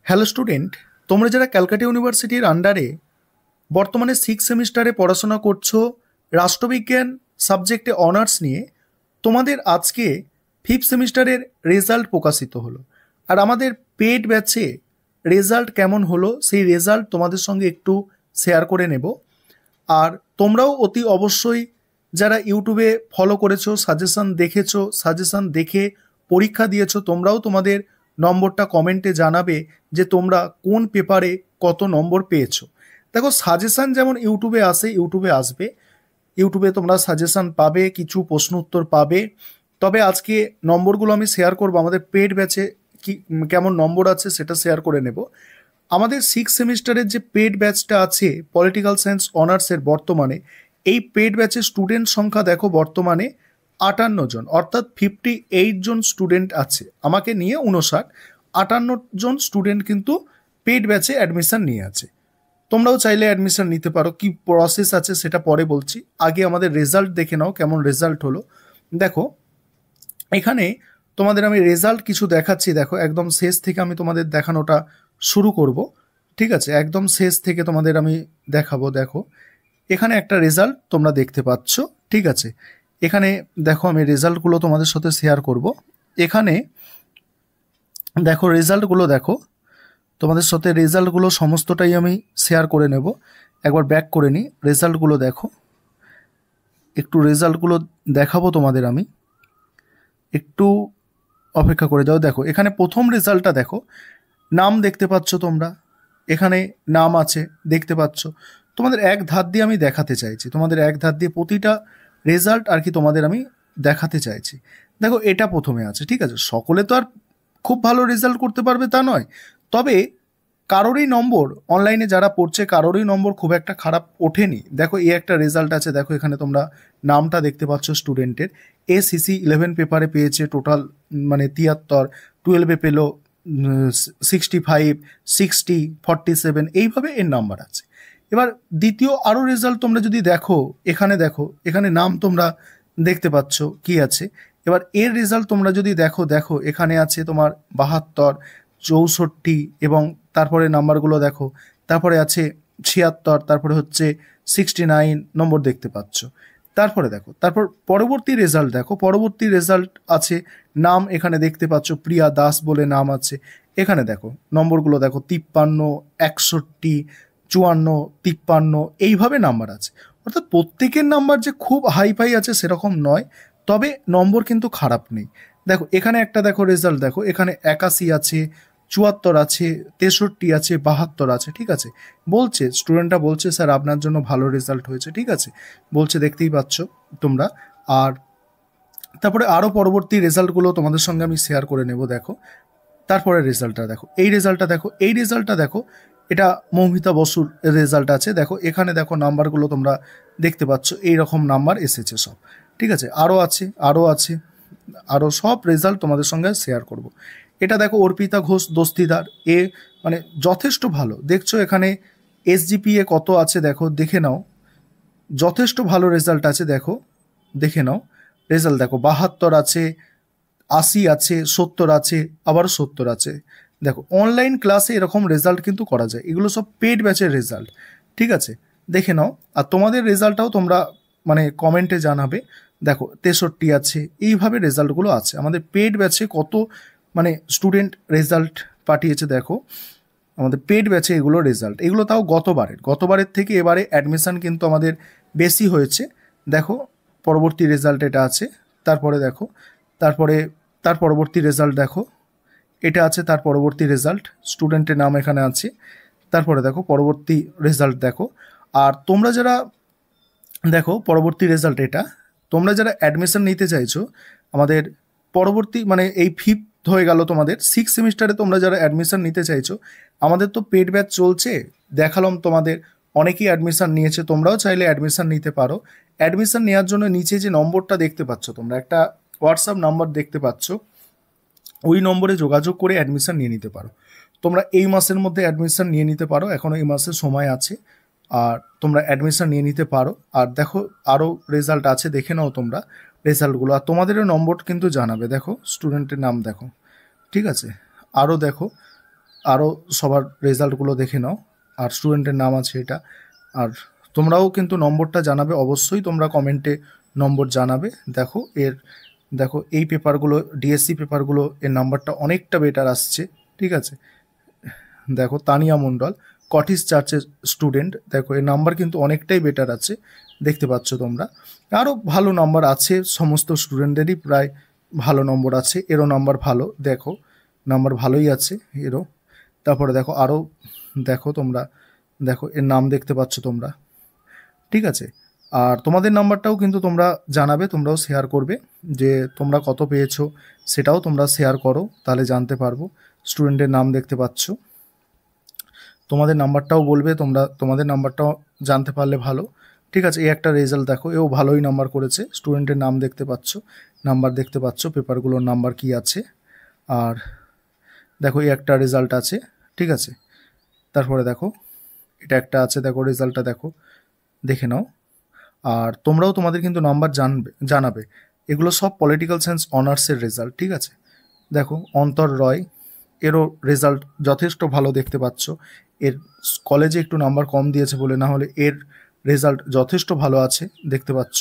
Hello student, তোমরা যারা ক্যালকাটা ইউনিভার্সিটির আন্ডারে বর্তমানে 6 সেমিস্টারে পড়াশোনা করছো রাষ্ট্রবিজ্ঞান সাবজেক্টে অনার্স নিয়ে, তোমাদের আজকে 5th সেমিস্টারের রেজাল্ট প্রকাশিত হলো। আর আমাদের পেড ব্যাচে রেজাল্ট কেমন হলো সেই রেজাল্ট তোমাদের সঙ্গে একটু শেয়ার করে নেব। আর তোমরাও অতি অবশ্যই যারা ইউটিউবে ফলো করেছো, সাজেশন দেখেছো, সাজেশন দেখে পরীক্ষা দিয়েছো, তোমরাও তোমাদের নম্বরটা কমেন্টে জানাবে যে তোমরা কোন পেপারে কত নম্বর পেয়েছো। দেখো, সাজেশন যেমন ইউটিউবে আসে, ইউটিউবে আসবে, ইউটিউবে তোমরা সাজেশন পাবে, কিছু প্রশ্ন উত্তর পাবে। তবে আজকে নম্বরগুলো আমি শেয়ার করব, আমাদের পেড ব্যাচে কি কেমন নম্বর আছে সেটা শেয়ার করে নেব। আমাদের 6 সেমিস্টারের যে পেড ব্যাচটা আছে পলিটিক্যাল সায়েন্স অনার্সের, বর্তমানে এই পেড ব্যাচের স্টুডেন্ট সংখ্যা দেখো বর্তমানে 58 জন, অর্থাৎ 58 জন স্টুডেন্ট আছে, আমাকে নিয়ে 59। 58 জন স্টুডেন্ট কিন্তু পেড ব্যাচে অ্যাডমিশন নিয়ে আছে। তোমরাও চাইলে অ্যাডমিশন নিতে পারো, কি প্রসেস আছে সেটা পরে বলছি, আগে আমাদের রেজাল্ট দেখে নাও কেমন রেজাল্ট হলো। দেখো, এখানে তোমাদের আমি রেজাল্ট কিছু দেখাচ্ছি। দেখো, একদম শেষ থেকে আমি তোমাদের দেখানোটা শুরু করব। ঠিক আছে, একদম শেষ থেকে তোমাদের আমি দেখাবো। দেখো, এখানে একটা রেজাল্ট তোমরা দেখতে পাচ্ছ। ঠিক আছে, এখানে দেখো আমি রেজাল্টগুলো তোমাদের সাথে শেয়ার করব। এখানে দেখো রেজাল্টগুলো, দেখো তোমাদের সাথে রেজাল্টগুলো সমস্তটাই আমি শেয়ার করে নেব। একবার ব্যাক করে নিই, রেজাল্টগুলো দেখো, একটু রেজাল্টগুলো দেখাবো তোমাদের আমি, একটু অপেক্ষা করে যাও। দেখো, এখানে প্রথম রেজাল্টটা দেখো, নাম দেখতে পাচ্ছ তোমরা, এখানে নাম আছে দেখতে পাচ্ছ। তোমাদের এক ধার দিয়ে আমি দেখাতে চাইছি, তোমাদের এক ধার দিয়ে প্রতিটা রেজাল্ট আর কি তোমাদের আমি দেখাতে চাইছি। দেখো, এটা প্রথমে আছে। ঠিক আছে, সকলে তো আর খুব ভালো রেজাল্ট করতে পারবে তা নয়, তবে কারোরই নম্বর অনলাইনে যারা পড়ছে কারোরই নম্বর খুব একটা খারাপ ওঠেনি। দেখো, এই একটা রেজাল্ট আছে, দেখো এখানে তোমরা নামটা দেখতে পাচ্ছ স্টুডেন্টের। এসিসি 11 পেপারে পেয়েছে টোটাল মানে 73, 12-এ পেলো 65, 60, 47, এইভাবে এর নাম্বার আছে। এবার দ্বিতীয় আরও রেজাল্ট তোমরা যদি দেখো, এখানে দেখো, এখানে নাম তোমরা দেখতে পাচ্ছ কি আছে। এবার এর রেজাল্ট তোমরা যদি দেখো, দেখো এখানে আছে তোমার 72, 64, এবং তারপরে নাম্বারগুলো দেখো, তারপরে আছে 76, তারপরে হচ্ছে 69 নম্বর দেখতে পাচ্ছ। তারপরে দেখো, তারপর পরবর্তী রেজাল্ট দেখো, পরবর্তী রেজাল্ট আছে, নাম এখানে দেখতে পাচ্ছ প্রিয়া দাস বলে নাম আছে। এখানে দেখো নম্বরগুলো দেখো, 53, 61, 54, 53, এইভাবে নাম্বার আছে। অর্থাৎ প্রত্যেকের নাম্বার যে খুব হাই ফাই আছে সেরকম নয়, তবে নম্বর কিন্তু খারাপ নেই। দেখো, এখানে একটা দেখো রেজাল্ট দেখো, এখানে 81 আছে, 74 আছে, 63 আছে, 72 আছে। ঠিক আছে, বলছে স্টুডেন্টরা বলছে স্যার আপনার জন্য ভালো রেজাল্ট হয়েছে। ঠিক আছে, বলছে, দেখতেই পাচ্ছ তোমরা। আর তারপরে আরও পরবর্তী রেজাল্টগুলো তোমাদের সঙ্গে আমি শেয়ার করে নেব। দেখো, তারপরে রেজাল্টটা দেখো, এই রেজাল্টটা দেখো, এই রেজাল্টটা দেখো, এটা মৌমিতা বসুর রেজাল্ট আছে। দেখো, এখানে দেখো নাম্বারগুলো তোমরা দেখতে পাচ্ছ, এই রকম নাম্বার এসেছে সব। ঠিক আছে, আরও আছে, আরও আছে, আরও সব রেজাল্ট তোমাদের সঙ্গে শেয়ার করব। এটা দেখো, অর্পিতা ঘোষ দস্তিদার, এ মানে যথেষ্ট ভালো। দেখছো এখানে এসজিপিএ কত আছে দেখো, দেখে নাও, যথেষ্ট ভালো রেজাল্ট আছে। দেখো, দেখে নাও রেজাল্ট, দেখো 72 আছে, 80 আছে, 70 আছে, আবার 70 আছে। দেখো, অনলাইন ক্লাসে এরকম রেজাল্ট কিন্তু করা যায়, এগুলো সব পেড ব্যাচের রেজাল্ট। ঠিক আছে, দেখে নাও, আর তোমাদের রেজাল্টটাও তোমরা মানে কমেন্টে জানাবে। দেখো, 63 আছে, এইভাবে রেজাল্টগুলো আছে। আমাদের পেড ব্যাচে কত মানে স্টুডেন্ট রেজাল্ট পাঠিয়েছে দেখো, আমাদের পেড ব্যাচে এগুলো রেজাল্ট, এগুলো তাও গতবারের থেকে এবারে অ্যাডমিশন কিন্তু আমাদের বেশি হয়েছে। দেখো, পরবর্তী রেজাল্ট এটা আছে। তারপরে দেখো, তারপরে তার পরবর্তী রেজাল্ট দেখো, এটা আছে, তার পরবর্তী রেজাল্ট, স্টুডেন্টের নাম এখানে আছে। তারপরে দেখো পরবর্তী রেজাল্ট দেখো। আর তোমরা যারা দেখো পরবর্তী রেজাল্ট এটা, তোমরা যারা অ্যাডমিশন নিতে চাইছো আমাদের পরবর্তী মানে এই 5th হয়ে গেল, তোমাদের 6 সেমিস্টারে তোমরা যারা অ্যাডমিশন নিতে চাইছো, আমাদের তো পেড ব্যাচ চলছে, দেখালাম তোমাদের, অনেকেই অ্যাডমিশন নিয়েছে, তোমরাও চাইলে অ্যাডমিশন নিতে পারো। অ্যাডমিশন নেওয়ার জন্য নিচে যে নম্বরটা দেখতে পাচ্ছ তোমরা, একটা হোয়াটসঅ্যাপ নাম্বার দেখতে পাচ্ছ, ওই নম্বরে যোগাযোগ করে অ্যাডমিশন নিয়ে নিতে পারো। তোমরা এই মাসের মধ্যে অ্যাডমিশন নিয়ে নিতে পারো, এখনও এই মাসের সময় আছে, আর তোমরা অ্যাডমিশন নিয়ে নিতে পারো। আর দেখো, আরও রেজাল্ট আছে, দেখে নাও তোমরা রেজাল্টগুলো, আর তোমাদেরও নম্বর কিন্তু জানাবে। দেখো, স্টুডেন্টের নাম দেখো। ঠিক আছে, আরও দেখো, আরও সবার রেজাল্টগুলো দেখে নাও, আর স্টুডেন্টের নাম আছে এটা। আর তোমরাও কিন্তু নম্বরটা জানাবে, অবশ্যই তোমরা কমেন্টে নম্বর জানাবে। দেখো এই পেপারগুলো, ডিএসসি পেপারগুলো, এর নাম্বারটা অনেকটা বেটার আসছে, ঠিক আছে। দেখো তানিয়া মণ্ডল, কটিস চার্চের স্টুডেন্ট, দেখো এর নাম্বার কিন্তু অনেকটাই বেটার আছে, দেখতে পাচ্ছ তোমরা। আরও ভালো নাম্বার আছে, সমস্ত স্টুডেন্টেরই প্রায় ভালো নম্বর আছে, এরও নাম্বার ভালো, দেখো নাম্বার ভালোই আছে এরও। তারপরে দেখো আরও, দেখো তোমরা, দেখো এর নাম দেখতে পাচ্ছ তোমরা, ঠিক আছে। আর তোমাদের নাম্বারটাও কিন্তু তোমরা জানাবে, তোমরাও শেয়ার করবে যে তোমরা কত পেয়েছো, সেটাও তোমরা শেয়ার করো, তাহলে জানতে পারবো। স্টুডেন্টের নাম দেখতে পাচ্ছ, তোমাদের নাম্বারটাও বলবে, তোমরা তোমাদের নাম্বারটাও জানতে পারলে ভালো, ঠিক আছে। এই একটা রেজাল্ট দেখো, এও ভালোই নাম্বার করেছে, স্টুডেন্টের নাম দেখতে পাচ্ছ, নাম্বার দেখতে পাচ্ছ, পেপারগুলোর নাম্বার কি আছে। আর দেখো এই একটা রেজাল্ট আছে, ঠিক আছে। তারপরে দেখো এটা একটা আছে, দেখো রেজাল্টটা দেখো, দেখে নাও। আর তোমরাও তোমাদের কিন্তু নাম্বার জানাবে। এগুলো সব পলিটিক্যাল সায়েন্স অনার্সের রেজাল্ট, ঠিক আছে। দেখো অন্তর রয়, এরও রেজাল্ট যথেষ্ট ভালো দেখতে পাচ্ছ। এর কলেজে একটু নাম্বার কম দিয়েছে বলে, না হলে এর রেজাল্ট যথেষ্ট ভালো আছে, দেখতে পাচ্ছ।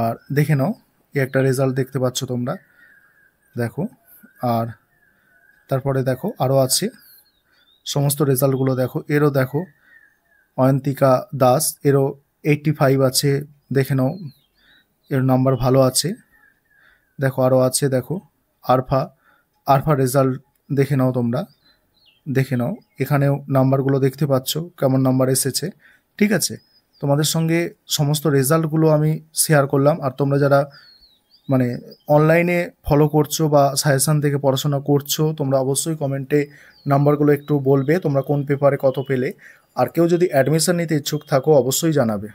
আর দেখে নাও, এই একটা রেজাল্ট দেখতে পাচ্ছ তোমরা, দেখো। আর তারপরে দেখো আরও আছে, সমস্ত রেজাল্টগুলো দেখো। এরও দেখো অয়ন্তিকা দাস, এরও 85 আছে, দেখে নাও, এর নাম্বার ভালো আছে। দেখো আরও আছে, দেখো আরফা রেজাল্ট দেখে নাও তোমরা, দেখে নাও, এখানেও নাম্বারগুলো দেখতে পাচ্ছ কেমন নাম্বার এসেছে, ঠিক আছে। তোমাদের সঙ্গে সমস্ত রেজাল্টগুলো আমি শেয়ার করলাম। আর তোমরা যারা মানে অনলাইনে ফলো করছো বা সাজেশান থেকে পড়াশোনা করছো, তোমরা অবশ্যই কমেন্টে নাম্বারগুলো একটু বলবে তোমরা কোন পেপারে কত পেলে। আর কেউ যদি অ্যাডমিশন নিতে ইচ্ছুক থাকো, অবশ্যই জানাবে।